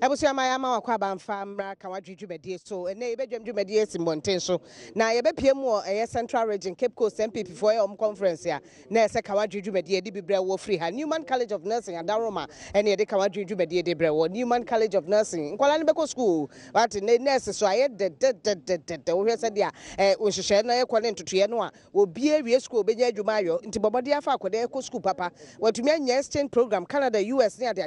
Ebusia ma ya ma wakwa ba mfa mra ka wadwedwu medie so ene ebedwamdwu medie simbonten so na yebepie mu o Central Region Cape Coast MPP for your conference ya na ese ka wadwedwu medie di bibre wo free ha Newman College of Nursing Adaroma ene ye de ka wadwedwu medie de bre wo Newman College of Nursing nkwala ne beko school what nurse so aye de wo hwese dia wo hwehwe na ye kwale ntotoye no a obi awie school benya adwuma ayo nti bobode afa akwade ko school papa watumi anya exchange program Canada US ne ade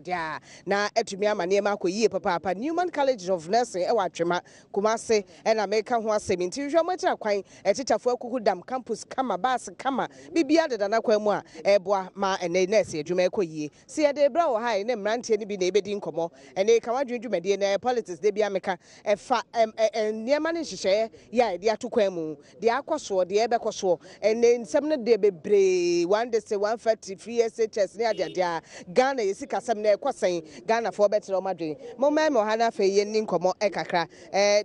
na atumi amane ma akoyi papa Newman College of Nursing ewa twema Kumase ena meka ho asem nti hwe mo kwan etitafo akuku dam campus kama bus kama bibia de dana kwan mu a eboa ma ene nurse adwuma ekoyi si e de bra wo ha ne mrantie ne bi na ebedi nkomo ene ka wadwudwumade na politics de bia meka efa niema ne hihye ya de atokwan mu de akoso de ebekoso ene nsem ne de bebre one day say 150 free SHS ne ade Ghana yesika sem na ekosen Ghana for better omadwen mo hana fe ye ni nkomo ekakra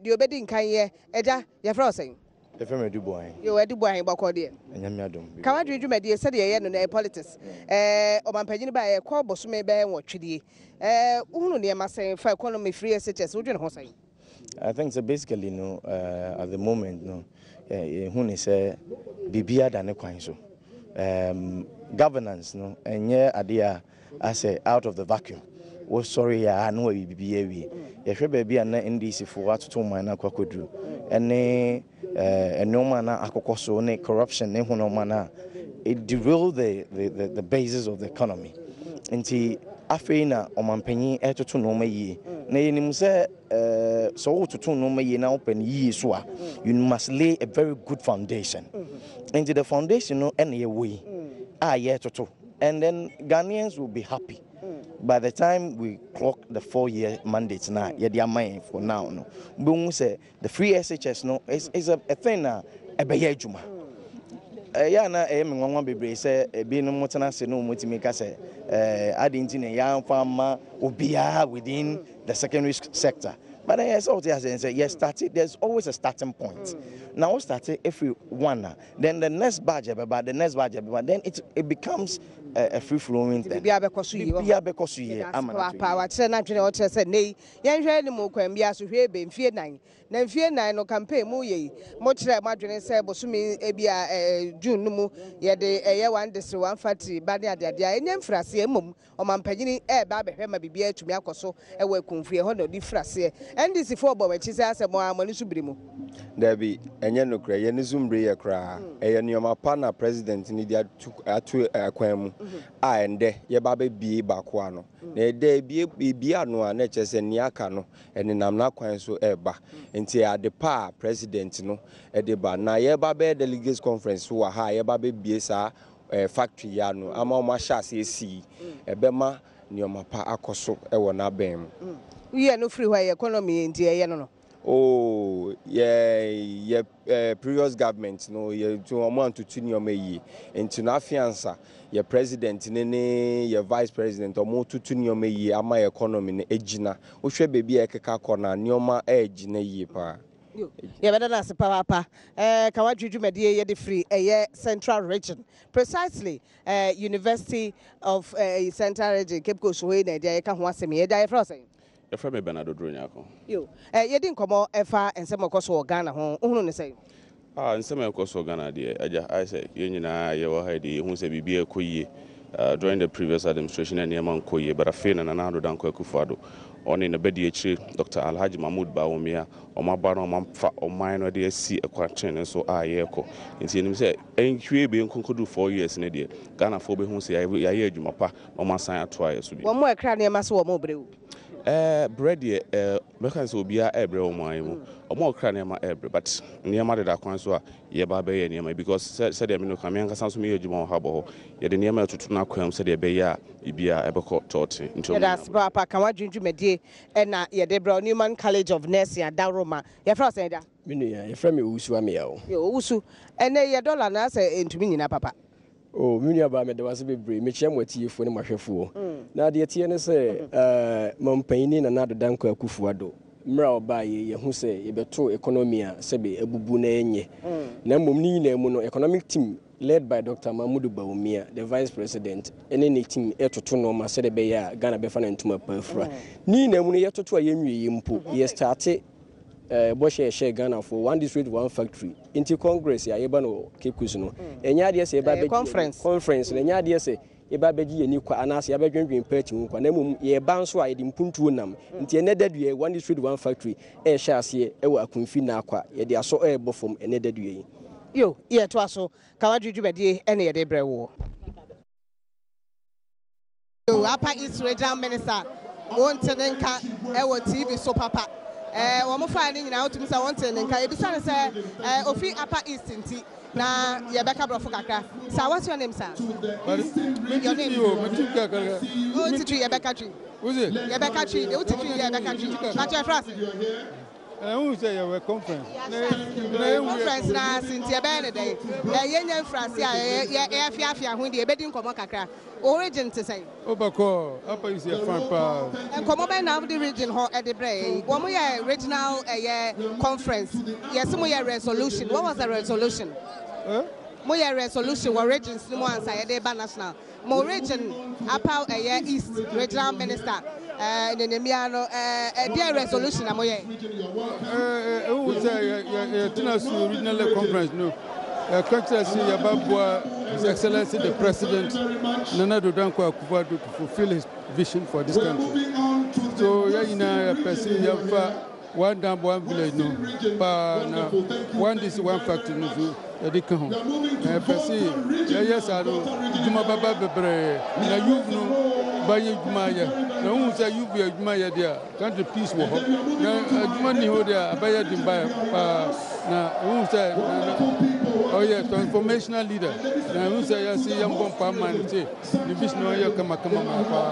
de obedi nkan ye eja ye fra osen the firm Badwam yo Badwam bako de enyame Adom ka wadwudwumade se de ye no na politics omampanyini ba ye ko bosome be nwotwedie uhunu ne masen fa economy free SHS wodwen ho sen I think so basically at the moment hunu say bibia da ne kwan so governance enye ade a as out of the vacuum. Oh sorry, I know we be we. If you be an NDC for what to my na kwakodru. Ene no mana akokoso ne corruption ne hono mana. It derailed the basis of the economy. Nti afei na omampanyi etoto no mayi. Na yenim se so to no mayi na open yi so a you must lay a very good foundation. Into the foundation no ene we. Toto. And then Ghanaians will be happy. By the time we clock the 4-year mandate now, yeah, mind for now. No, but say the free SHS is a thing now. Juma. Yeah, na me be say be no motana se no motimeka say adding in a young farmer obia within the secondary sector. But yes, there's always a starting point. Now started if we wanna, then the next budget, but then it becomes a free flowing thing. Because power said nay, young mo can be as we be in fear 9. Then fear 9 no campaign mo ye. Much like Madrid said, Bosumi Ebia June no ye de a year 150 Bania de and then Frasi mum or Mampagini air baby hema be to me so a work confi honor di Frasi. And this is 4 boy, which is as a more Manisubrimo. There be a Yanukra, Yanizumbre, a cra, a Yanioma Pana president in the 2 aquam. And there, ye baby be baquano. There be no natures and Yakano, and in Amnaqua so eba. Until at the pa president no, at the bar. Na ye baby delegates conference who are high, baby BSA factory yano, Ama Masha see, a bema, Nioma pa akoso, a wana bem. We are no free way economy in the Oh, yeah, previous government, no, you to amount to 2 years me, and to not fianza, your president, your vice president, or more to 2 years me, my economy, ejina, which should be a kakakona, Nioma edge, ne ye pa. Yeah, but that's papa. Kawajuju medie ye free a Central Region. Precisely, University of Central Region, Cape Coast way, they can want me, die frozen. A friend Bernardo Druniaco. You didn't come out ever and some of course or Ghana home, only say. And some of course, Ghana, dear. I say, Union, I were Heidi, who said be a Koye during the previous administration and Yaman Koye, but a fin and another Danko Kufado. On in the BDH, Dr. Alhaji Mahmoud Bawumia, or my bar or mine or DSC a question, and so I echo. And see him say, ain't you being concluded 4 years in a day? Ghana for who say, I hear you, my pa, or my sign twice. One more cranium as well, mobile. Bread because will be a every or more cranium every, but near mother that comes to a baby near me because said no coming sounds me Jumon Habo, yet the near to Tunaquam said a beya, Ibia Eberco taught into that's Papa Kawaju Medie and ye Debra Newman College of Nursing at Daroma. Your first said that. Your friend Uswamio. You Usu, and then your dollar answer into me, Papa. Oh, many about me, there was a bit brave, Michem with you for the Mashafu. Now, the Tiana say, Mompaini and another Danko Kufuado. Mrao by ye who say, a better economia, Sebi, a bubune. Namumni, Muno economic team, led by Dr. Mahmoud Bawumia, the Vice President, and any team to no Masede Beya, Ghana Befana Tuma Perfra. Nina Muniato to a Yimpu, ye started Boshe Share Ghana for one district, one factory. Into Congress, Yabano, Cape Kusuno, and Yadia say conference, and Yadia say. Ebabeji ni kwa anasi abedwendwen party mu kwa namu ye banso a yede mpuntuo nam nti ene dadue one district one factory e hye ase e wa akunfi na akwa yede aso e bofom ene dadue yo ye to aso kawadwudwu bede ene yede brewo yo Upper East Regional Minister wonte nka e wo TV so papa wo mo fa ni nyina otumi sa wonte nka ebisa ne se ofi Upper East nti na Yebeka Brofo kakra. Sir, what's your name, sir? Your name? Oh, Titi Yebeka Tree. Who's it? Yebeka Tree. The Titi Yebeka Tree. But your first. Who say you were conference? Conference na since Yebene day. Yenyan Francia, Yafia, when the bedding come kakra. Origin to say. Obako, Upper is your fan power. And come over now the region hall at the break. One more regional conference. Yes, some resolution. What was the resolution? Moya resolution wa regions no one say dey national mo region Upper East regional minister nenemiano dey resolution amoye who say international regional conference no conference Badwam His Excellency the President Nana Addo Dankwa Akufo-Addo to fulfill his vision for this country. So ya person ya one dam one village no but one this one factory no yɛde ka ho pɛsi yɛyɛ saa no dwuma baba bebree na youth no bayɛ dwuma yɛ na wohu sɛ youth yɛ dwuma yɛ deɛ country peace wɔ hɔ na adwuma ni hɔ deɛ abɛyɛ den ba paa na wohu sɛ ɔyɛ transformational leader na wohu sɛ yɛsi yɛmbɔ mpa ma no te ne vision ɔyɛ kamakama ma paa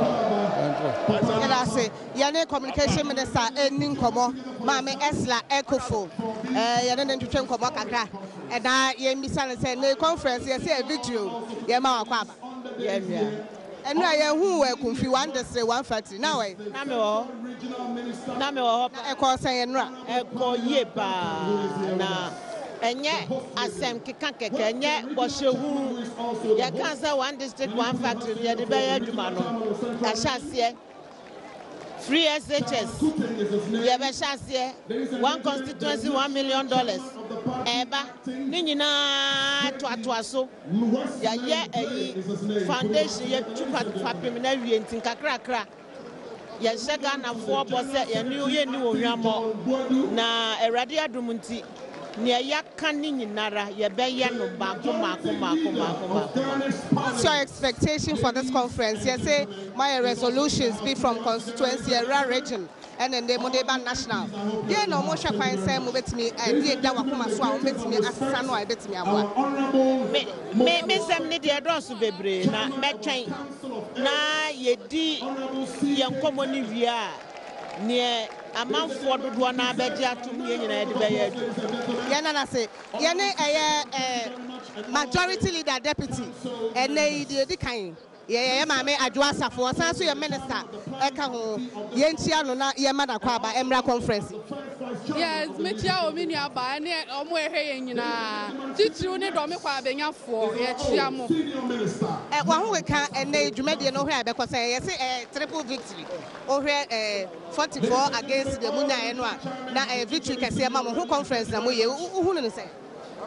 yɛda ase yɛne communication minister ɛni nkɔmmɔ maame Esla Ekofo yɛne ne ntwetwe nkɔmmɔ kakra ɛna yɛmbisa say no conference yɛsɛ a video yɛma wakɔ aba yɛnua ɛno a yɛhu wɔ akumfi one district one factory na wɛ na me wɔ hɔ ɛkɔ sɛ yɛnura ɛkɔ yie paa na ɛnyɛ asɛm keka kɛkɛ ɛnyɛ bɔhyɛhu yɛka sɛ one district one factory yɛde bɛyɛ adwuma no yɛahyɛ aseɛ free SHS yɛbɛhyɛ aseɛ one constituency $1 million eba ni nyinaa toatoa so yɛyɛ ayi foundation yɛtu fapem na wie nti nkakrakra yɛhyɛ Ghanafoɔ bɔ sɛ yɛni wɔ hwamɔ na Awurade adom nti ne yɛaka ni nyinara yɛbɛyɛ no baako. What's your expectation for this conference? You say my resolutions be from constituency region and then the Modeba national. Yeah, no more shall find some with me and dear Dawakuma Swam with me as a son or I bet me a one. Me some need a dross of bebre, na metchain. Na ye di young common via near a month for the one I bet you to me in a Yana say, Yane a majority leader deputy and they the kind. Yeah, Mamma Adwasa for Sansu, your minister, Ekaho, Yenchiano, Yamada Kwaba, Emra conference. Yes, Michio Minia by near Omwe Hayina. Tituni Domikwa Benya for Yachiamo. At one week and they Jumedia no hair because I say a triple victory over 44 against the Muna Enwa. Now a victory can say a mama who conference, and we who say.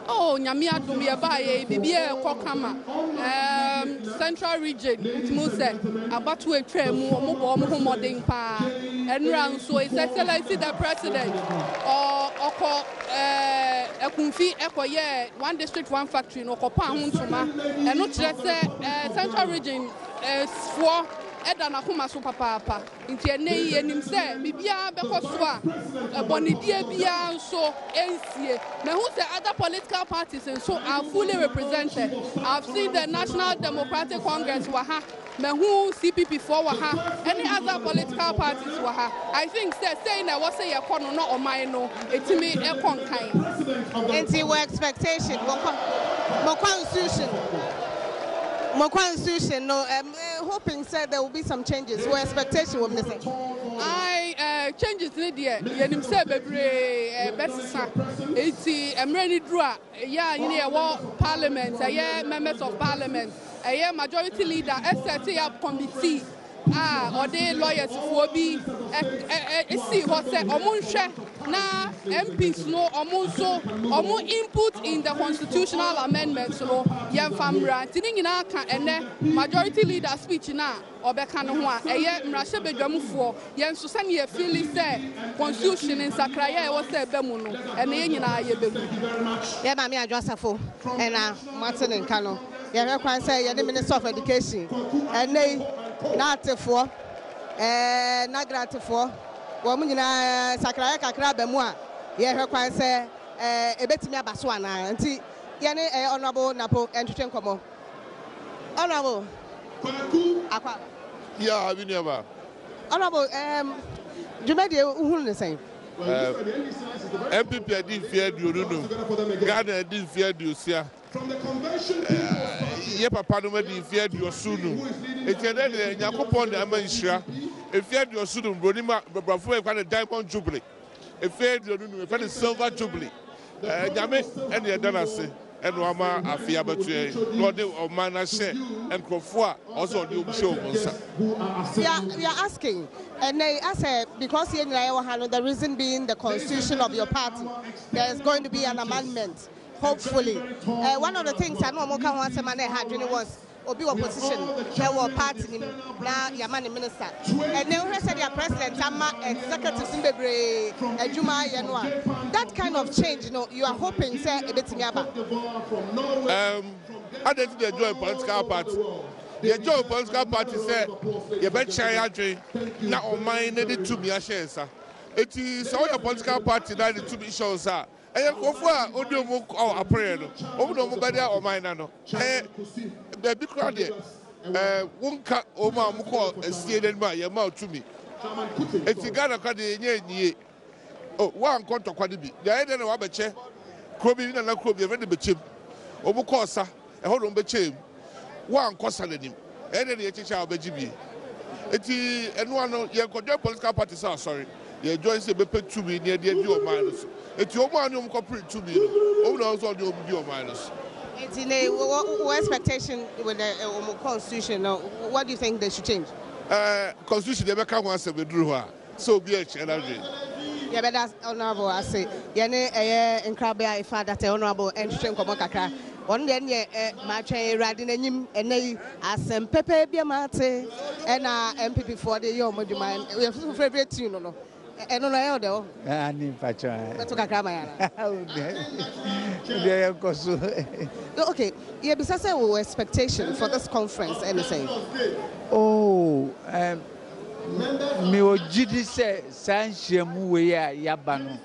Oh, Nyamia Dumia Baye, Bibia Kokama, Central Region, Muse, about to a train, Moding Pa, and round so His Excellency the President, or Ekunfi Ekoye, one district, one factory, no Copa Huntuma, and not just Central Region for. Edana kuma so papa nti ene yenim se bibia bekoswa bonidie bia so ensie na who say other political parties and so are fully represented. I've seen the National Democratic Congress waha me who CPP for waha any other political parties waha. I think saying that was say yakono no oman no etimi ekon kan nti we expectation mo constitution my constitution, no, hoping said there will be some changes. What expectation would they say? changes in the yenim say bebre besisa eti emre ni dru a ya yin e wo parliament members of parliament majority leader set up committee or the lawyers for be see what say omunhwe na MPs no omo input in the constitutional amendments no yem famra tini nyina ka ene majority leader speech na obeka no ho a mrahye bedwamfo yen so sane ye feel say constitution in sakraye e wo say be mu no ene ye nyina ye be mu ye ba me adwasafo ena Martin Nkano ye rekwan say ye the Minister of Education ene Natefo, Nagratefo, Womunina Sakraya Kakra Bemua, Yehakwan say, Ebetimia Baswana, and see Yane Honorable Napo Entertain Como. Honorable Aqua. Yeah, I never. Honorable, Jumedia, who the same? MPP didn't fear you, Ghana didn't fear you, sir. From the convention, Papa no didn't fear your soon. It's a day, Yakupon, the Amansha. If feared your soon, Bronima, Bravo, a diamond jubilee. If feared your a silver jubilee. Yame and the Danase, and Rama, Afiabatu, Lord of Manashe, and Crofua, also new show. We are asking, and they ask because you know the reason being the constitution of your party, there is going to be an amendment. Hopefully, one of the things I know Moka wants a man had was Obi opposition, there were party now Yamani minister, and they said their president, Tama, executive Simbebre, Juma Yanwa. That kind of change, you are hoping, say, a bit Yaba. I didn't join political party. The joint political party said, you bet Shayadri, now on mine, needed to be a share, sir. It is all your political party that is to be shown, sir. I am for audio book or a prayer. Oh, no, Mubadia or mine. The big crowd here. Won't cut Oma Muko and see it by your mouth to me. It's a Ghana Kadi. Oh, one contact quadibi. The idea of a chair. Kobe and a Kobe, very bechim. Obukosa, a hold on bechim. One consulting. And then the teacher of BGB. It's and one of your political parties, sorry. Your joints a bit to me near the end of minus. It's your man who corporate to me. Oh, no, also the minus. It's in a expectation with the constitution. What do you think they should change? Constitution never come once a withdrew. So be a challenge. Yeah, but that's honorable. I say, Yane, and Crabbe, if I that honorable entering Komokaka. One day, my chain riding him, and they as some Pepe Biamate and MPP for the Yom Moduman. We have to favorite tune. And on I know, I need Pacha. Okay, yeah, besides our expectation for this conference, anything. Oh, me o jidi se sanhye mu we ya yabano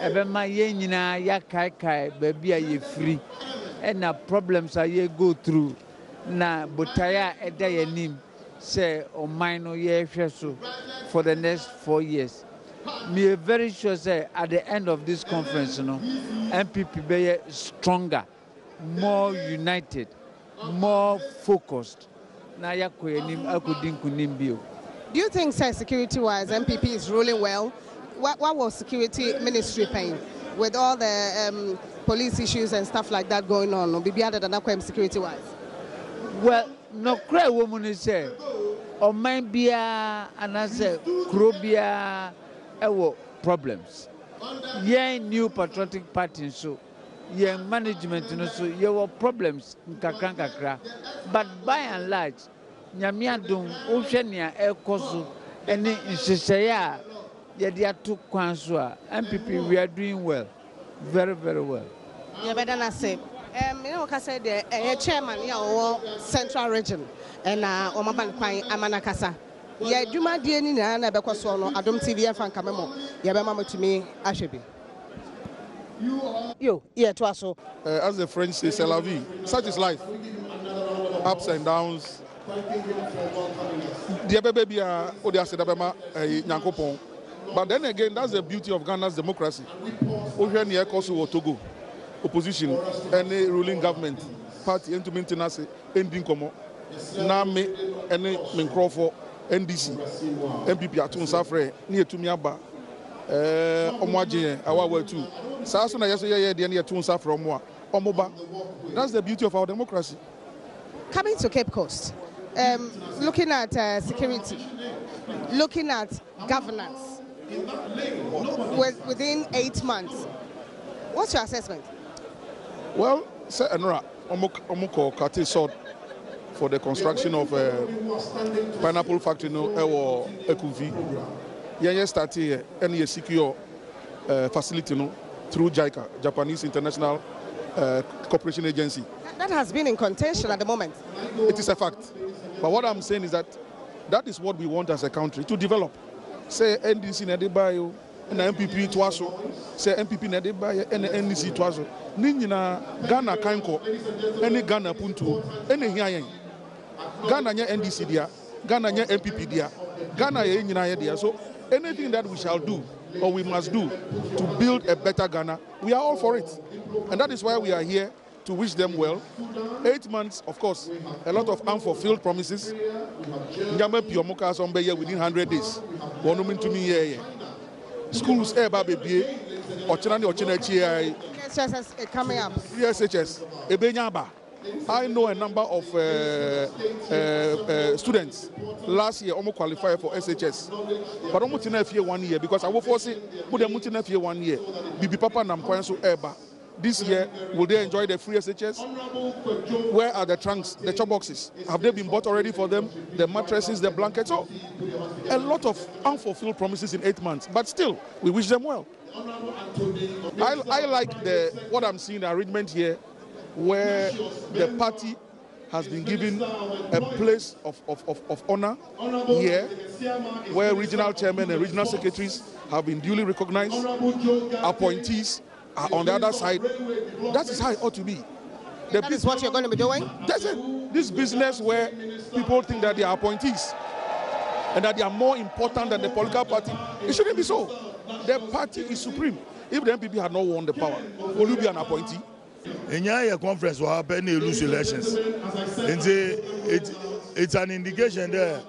ebe ma ye nyina ya kai baby ye free and na problems are ye go through na botaya eda yanim say o mine ye hwe so for the next 4 years. Me very sure say at the end of this conference MPP be stronger, more united, more focused na yakoyenim akudin kunim bio. Do you think, sir, security-wise, MPP is ruling well? What was security ministry paying with all the police issues and stuff like that going on? Be other than that, security-wise. Well, no cry woman say, or mind be and I say, Krobia, problems. Yeah, new patriotic party so. Yeah, management so. Yeah, were problems in Kakra, but by and large. Nyamiadum Oceania Ekosu and Shishaya Yadia Kwansua MPP we are doing well, very, very well. Yeah, but then I say, I said the chairman or central region and Omaban Kwai Amanakasa. Yeah, Juma Diana and Abacosono, Adom TV and Kamemo, Yabama to me, Ashebi. You, yeah, to us so. As the French say, c'est la vie. Such is life. Ups and downs. But then again, that's the beauty of Ghana's democracy. Togo, opposition, any ruling government, party, and to maintenance, ending common. Now, any Mincroft, NDC MPP atun safre ni etumi aba omo agye awawa tu saa so na yeso ye de na etun safre omo a omoba. That's the beauty of our democracy. Coming to Cape Coast, looking at security, looking at governance, within 8 months, what's your assessment? Well, say Enora, Omoko Kati sought for the construction of a pineapple factory no or Ekuvi. Yeah, started any secure facility no through JICA, Japanese International Cooperation Agency. That has been in contention at the moment. It is a fact. But what I'm saying is that is what we want as a country to develop. Say NDC Nadibayo and MPP Twaso, say MPP Nadibayo and NDC Twaso. Nina Ghana Kanko, any Ghana Puntu, any Hiayen. Ghana NDC dia, Ghana MPP dia, Ghana dia. So anything that we shall do or we must do to build a better Ghana, we are all for it. And that is why we are here to wish them well. 8 months, of course, a lot of unfulfilled promises. Within 100 days. Schools, SHS coming up. SHS, I know a number of students last year almost qualified for SHS, but almost in 1 year because I will force it. Put them in 1 year. Bibi Papa Nam so Eba. This year, will they enjoy the free SHS? Where are the trunks, the chop boxes? Have they been bought already for them? The mattresses, the blankets? So, a lot of unfulfilled promises in 8 months, but still, we wish them well. I like what I'm seeing, the arrangement here, where the party has been given a place of honor here, where regional chairmen and regional secretaries have been duly recognized, appointees are on the other side. That is how it ought to be. That is what you're going to be doing? That's it. This business where people think that they are appointees and that they are more important than the political party, it shouldn't be so. The party is supreme. If the MPP had not won the power, will you be an appointee? In your conference will happen, they lose elections. It's an indication there.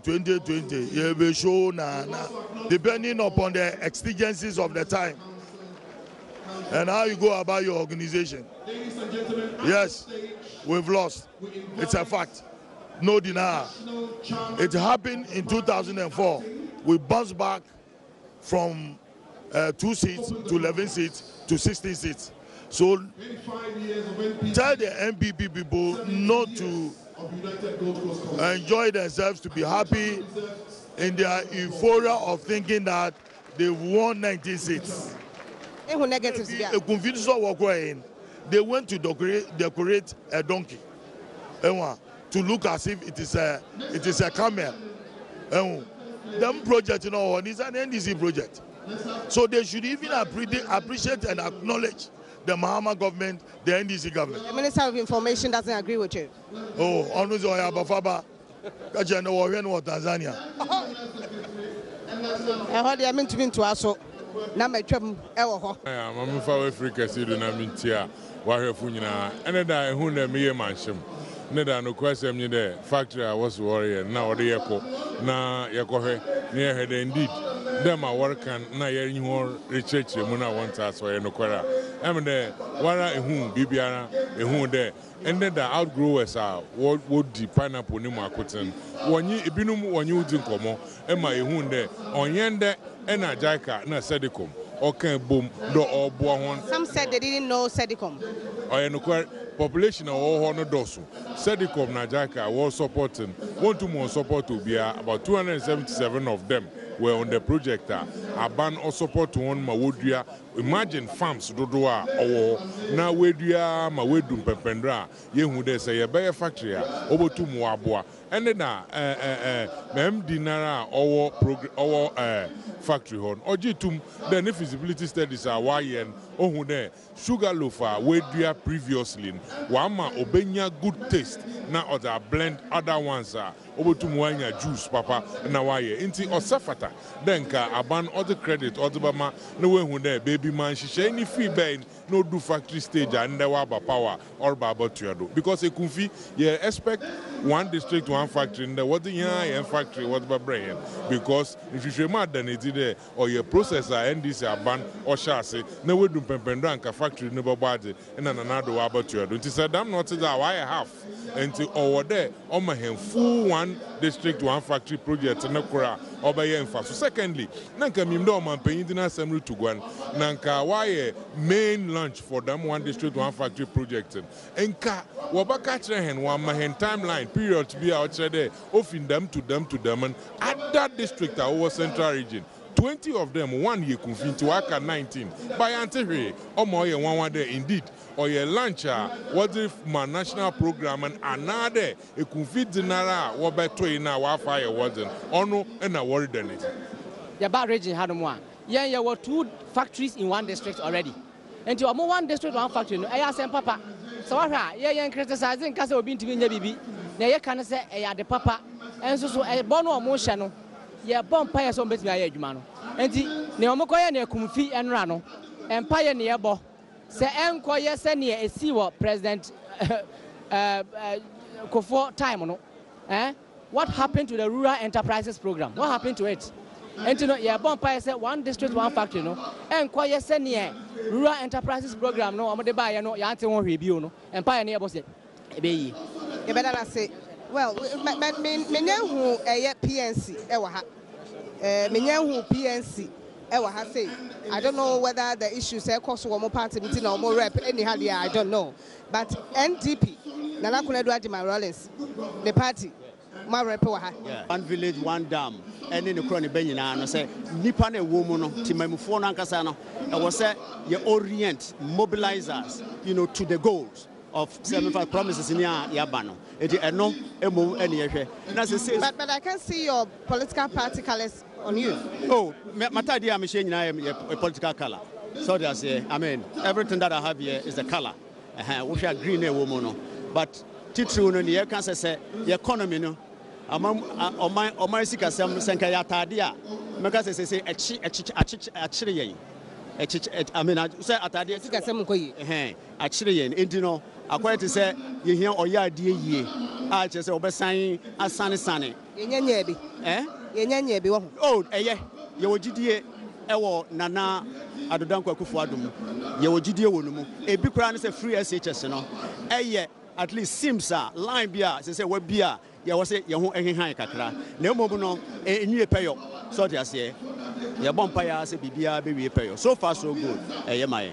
2020, you will show depending upon the exigencies of the time and how you go about your organization. Yes, we've lost. It's a fact. No denial. It happened in 2004. We bounced back from 2 seats to 11 seats to 16 seats. So tell the MPP people not to enjoy themselves, to be happy in their euphoria of thinking that they've won 19 seats. They went to decorate a donkey to look as if it is a camel. Them project, is an NDC project. So they should even appreciate and acknowledge the Mahama government, the NDC government. The Minister of Information doesn't agree with you. Oh, Onuzo Bafaba, Tanzania. I heard you meant to be to us. Now my trouble. I'm from Africa, Sidunamintia, Wahafunina, and then I who me a mansion. Neda no question me there. Factory I was warrior. Now the echo. Na yakohe near head indeed. Them are working na hearing more research. Muna want us or no quera. I'm there. Wara whom Bibiana, whom there. And then the outgrowers are what would the pineapple Nima cotton. One ye ibinum one you drink como. Emma whom there. On yonder and a jaika na sedicum. Okay, boom, do or boon. Some said they didn't know Sedicom. I know population of all dosu. Sedicom Najaka was supporting. One to more support to be about 277 of them were on the project. A ban or support to one Mawudia. Imagine farms dodoa or now wedia Mawedum Pependra. Yehu de say a bear factory over to Muabua. And then mem dinara our factory horn. Ojitum then if feasibility studies are YN oh there sugar loafer wedia previously. Wama obenya good taste now other blend other ones are over to Mwanya juice papa na waye inti osafata then ka aban other credit other bama no way who there baby man she any free band no do factory stage and there waba power or baba tuado because a kumfi yeah expect one district, one factory, and what the young factory, what the brain. Because if you mad than it there, or your processor, and this are ban or chassis, no way do Pempendranka factory, never body, and another about you. Don't you say, I'm not that why I have. Until over there, on my hand, full one district, one factory project, and no cora, or by so secondly, Nanka Mimdo man paying dinner assembly to go Nanka why main launch for them one district, one factory project. And ka wabaka trehen one mahen timeline period to be outside there, offering them to them, and at that district, our central region. 20 of them 1 year confin to work at 19 by antihi or more one day indeed or your launcher what if my national program and another a confit dinara what by 2 in our fire wasn't or no and a worried than it. The bad region had one. Yeah, there were 2 factories in one district already. And to one district, one factory. I asked Papa, so yeah, criticizing Casa will be to be baby. Now you can say, the Papa, and so a bono motion. Yeah, bonfire some bit my man. And the Neomokoya near Kumfi and Rano, Empire near Bo. Say, Enquire Senia, a seaward President Kofo time. What happened to the Rural Enterprises Program? What happened to it? And to know, yeah, bonfire said 1 district, 1 factory, no. Enquire Senia, Rural Enterprises Program, no, I'm the buyer, no, Yanti won't review, no, Empire near Boss. Be you better say. Well, menyahu PNC ewa ha. Menyahu PNC ewa ha say. I don't know whether the issue say cause one more party meeting or more rep anyhow there, I don't know. But NDP Nana Kunedu Adima Rollins, the party my rep wa ha. One village, one dam. And in the chronic Benina and say Nipan a woman Timamufo Nankasano. I was say you orient mobilizers, to the goals of 75 promises in Yabano. But I can see your political party colors on you. Oh, my idea machine, I am a political color. So they say, I mean, everything that I have here is the color. We are green a woman. But Titru, you can say, the economy, no. On my sick as some Sankayatadia, because they say, actually, I mean, I say actually, and I quite to say, you hear or ya dear ye. I just oversign a sunny. Oh, eh, you were GDA, Ewo, Nana, Adodanko Kufuadum, you were GDA Wunumu, a big crown is a free SHS, eh, at least Simsa, line beer, they say, what beer, you was it, you won't any high cacra. No more, a new payo, so to say, your bonfire, say, be baby payo. So far, so good, eh, my.